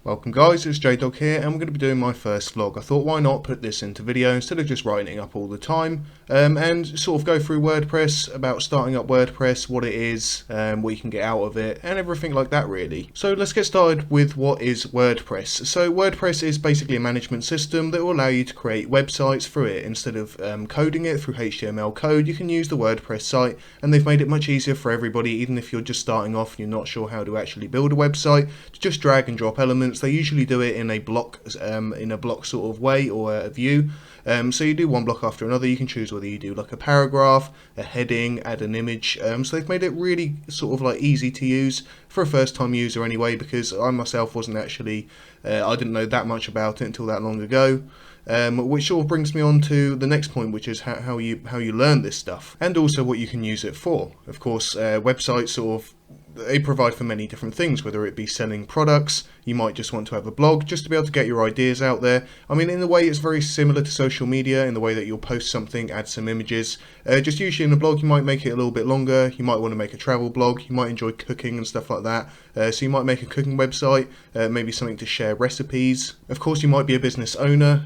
Welcome guys, it's Jdog here and we're going to be doing my first vlog. I thought why not put this into video instead of just writing it up all the time and sort of go through WordPress, about starting up WordPress, what it is, what you can get out of it and everything like that really. So let's get started with what is WordPress. So WordPress is basically a management system that will allow you to create websites through it. Instead of coding it through HTML code, you can use the WordPress site, and they've made it much easier for everybody, even if you're just starting off and you're not sure how to actually build a website, to just drag and drop elements. They usually do it in a block sort of way, or a view. So you do one block after another. You can choose whether you do like a paragraph, a heading, add an image. So they've made it really sort of like easy to use for a first time user anyway, because I myself wasn't actually, I didn't know that much about it until that long ago. Which sort of brings me on to the next point, which is how you learn this stuff, and also what you can use it for. Of course, websites sort of, they provide for many different things, whether it be selling products. You might just want to have a blog just to be able to get your ideas out there. I mean, in a way it's very similar to social media in the way that you'll post something, add some images. Just usually in a blog you might make it a little bit longer. You might want to make a travel blog. You might enjoy cooking and stuff like that. So you might make a cooking website, maybe something to share recipes. Of course you might be a business owner,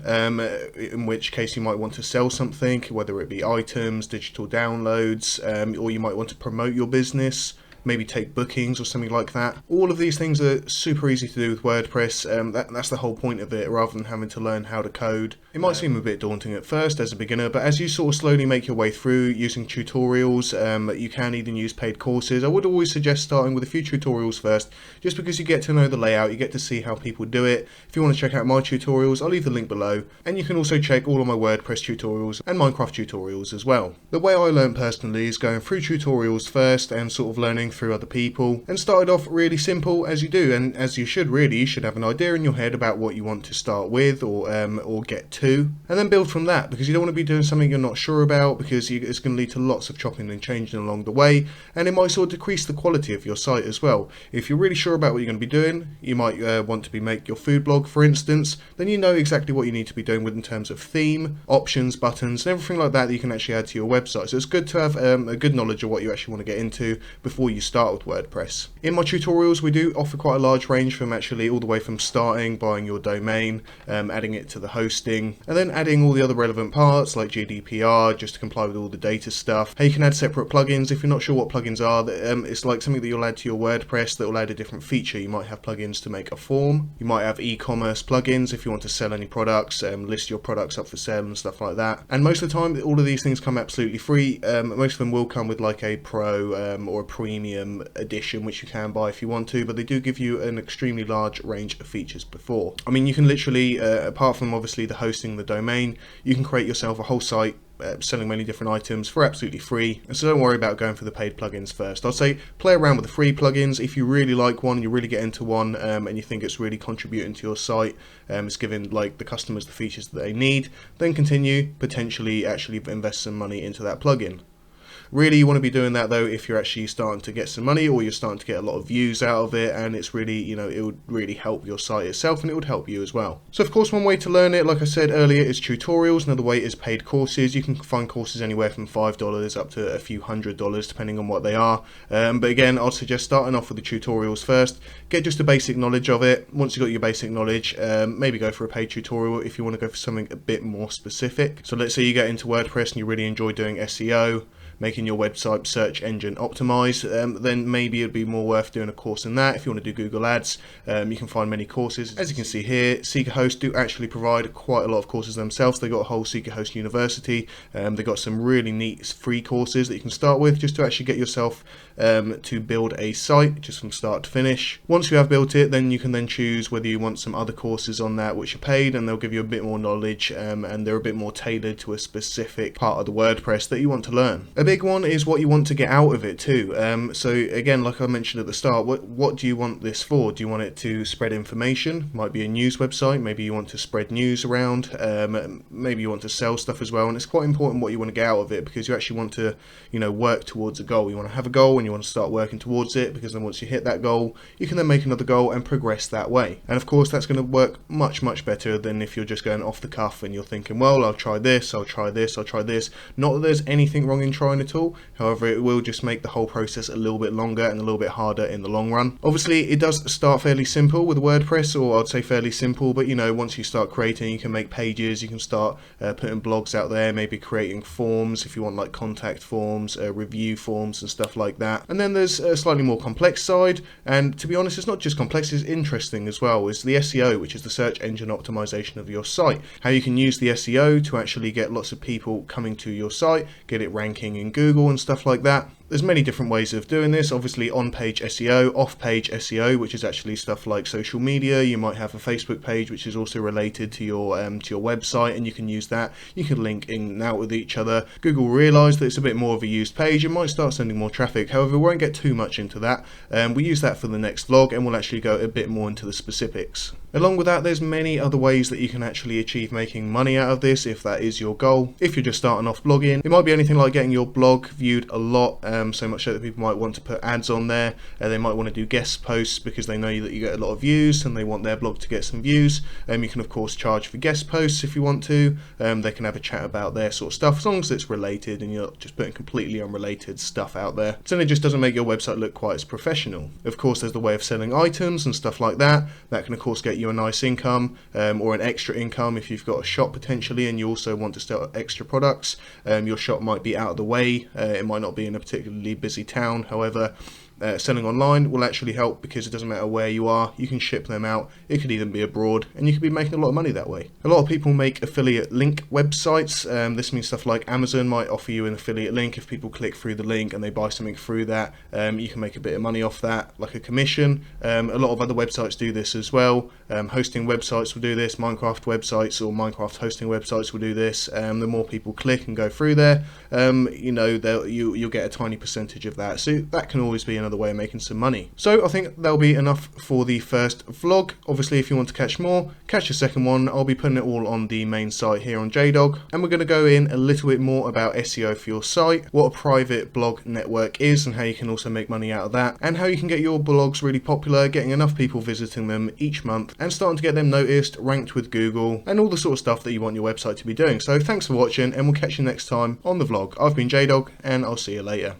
in which case you might want to sell something, whether it be items, digital downloads, or you might want to promote your business, maybe take bookings or something like that. All of these things are super easy to do with WordPress. That's the whole point of it, rather than having to learn how to code. It might seem a bit daunting at first as a beginner, but as you sort of slowly make your way through using tutorials, you can even use paid courses. I would always suggest starting with a few tutorials first, just because you get to know the layout, you get to see how people do it. If you want to check out my tutorials, I'll leave the link below, and you can also check all of my WordPress tutorials and Minecraft tutorials as well. The way I learned personally is going through tutorials first and sort of learning through other people, and started off really simple, as you do, and as you should really. You should have an idea in your head about what you want to start with, or get to, and then build from that, because you don't want to be doing something you're not sure about, because it's going to lead to lots of chopping and changing along the way, and it might sort of decrease the quality of your site as well. If you're really sure about what you're going to be doing, you might want to make your food blog, for instance, then you know exactly what you need to be doing with in terms of theme, options, buttons, and everything like that you can actually add to your website. So it's good to have a good knowledge of what you actually want to get into before you start with WordPress. In my tutorials we do offer quite a large range, from actually all the way from starting, buying your domain, adding it to the hosting, and then adding all the other relevant parts like GDPR, just to comply with all the data stuff. How you can add separate plugins. If you're not sure what plugins are, it's like something that you'll add to your WordPress that will add a different feature. You might have plugins to make a form. You might have e-commerce plugins if you want to sell any products, list your products up for sale and stuff like that. And most of the time all of these things come absolutely free. Most of them will come with like a pro or a premium edition, which you can buy if you want to, but they do give you an extremely large range of features before. I mean, you can literally, apart from obviously the hosting, the domain, you can create yourself a whole site selling many different items for absolutely free. And so don't worry about going for the paid plugins first. I'd say play around with the free plugins. If you really like one, you really get into one, and you think it's really contributing to your site, it's giving like the customers the features that they need, then continue, potentially actually invest some money into that plugin. Really, you want to be doing that though if you're actually starting to get some money, or you're starting to get a lot of views out of it, and it's really, you know, it would really help your site itself, and it would help you as well. So of course, one way to learn it, like I said earlier, is tutorials. Another way is paid courses. You can find courses anywhere from $5 up to a few $100, depending on what they are. But again, I'd suggest starting off with the tutorials first. Get just a basic knowledge of it. Once you've got your basic knowledge, maybe go for a paid tutorial if you want to go for something a bit more specific. So let's say you get into WordPress and you really enjoy doing SEO, making your website search engine optimized, then maybe it'd be more worth doing a course in that. If you want to do Google Ads, you can find many courses. As you can see here, Seekerhost do actually provide quite a lot of courses themselves. They got a whole Seekerhost University. They got some really neat free courses that you can start with, just to actually get yourself to build a site just from start to finish. Once you have built it, then you can then choose whether you want some other courses on that which are paid, and they'll give you a bit more knowledge, and they're a bit more tailored to a specific part of the WordPress that you want to learn. A big one is what you want to get out of it too. So again, like I mentioned at the start, what do you want this for? Do you want it to spread information? Might be a news website. Maybe you want to spread news around. Maybe you want to sell stuff as well. And it's quite important what you want to get out of it, because you actually want to, you know, work towards a goal. You want to have a goal and you want to start working towards it, because then once you hit that goal, you can then make another goal and progress that way. And of course, that's going to work much better than if you're just going off the cuff and you're thinking, well, I'll try this, I'll try this, I'll try this. Not that there's anything wrong in trying it all. However, it will just make the whole process a little bit longer and a little bit harder in the long run. Obviously, it does start fairly simple with WordPress, or I'd say fairly simple, but you know, once you start creating, you can make pages, you can start putting blogs out there, maybe creating forms if you want, like contact forms, review forms and stuff like that. And then there's a slightly more complex side, and to be honest, it's not just complex, it's interesting as well. Is the SEO, which is the search engine optimization of your site. How you can use the SEO to actually get lots of people coming to your site, get it ranking in Google and stuff like that. There's many different ways of doing this. Obviously, on-page SEO, off-page SEO, which is actually stuff like social media. You might have a Facebook page which is also related to your website, and you can use that. You can link in and out with each other. Google will realise that it's a bit more of a used page and might start sending more traffic. However, we won't get too much into that. We use that for the next vlog, and we'll actually go a bit more into the specifics. Along with that, there's many other ways that you can actually achieve making money out of this if that is your goal. If you're just starting off blogging, it might be anything like getting your blog viewed a lot, so much so that people might want to put ads on there. They might want to do guest posts because they know that you get a lot of views and they want their blog to get some views. You can of course charge for guest posts if you want to. They can have a chat about their sort of stuff as long as it's related and you're not just putting completely unrelated stuff out there. So then it just doesn't make your website look quite as professional. Of course, there's the way of selling items and stuff like that. That can of course get you a nice income, or an extra income if you've got a shop potentially and you also want to sell extra products. Your shop might be out of the way, it might not be in a particularly busy town. However, selling online will actually help because it doesn't matter where you are, you can ship them out. It could even be abroad and you could be making a lot of money that way. A lot of people make affiliate link websites. This means stuff like Amazon might offer you an affiliate link. If people click through the link and they buy something through that, you can make a bit of money off that, like a commission. A lot of other websites do this as well. Hosting websites will do this. Minecraft websites or Minecraft hosting websites will do this. The more people click and go through there, you know, you'll get a tiny percentage of that. So that can always be another way of making some money. So I think that'll be enough for the first vlog. Obviously, if you want to catch more, catch the second one. I'll be putting it all on the main site here on Jdog, and we're going to go in a little bit more about SEO for your site, what a private blog network is and how you can also make money out of that, and how you can get your blogs really popular, getting enough people visiting them each month and starting to get them noticed, ranked with Google, and all the sort of stuff that you want your website to be doing. So thanks for watching, and we'll catch you next time on the vlog. I've been Jdog, and I'll see you later.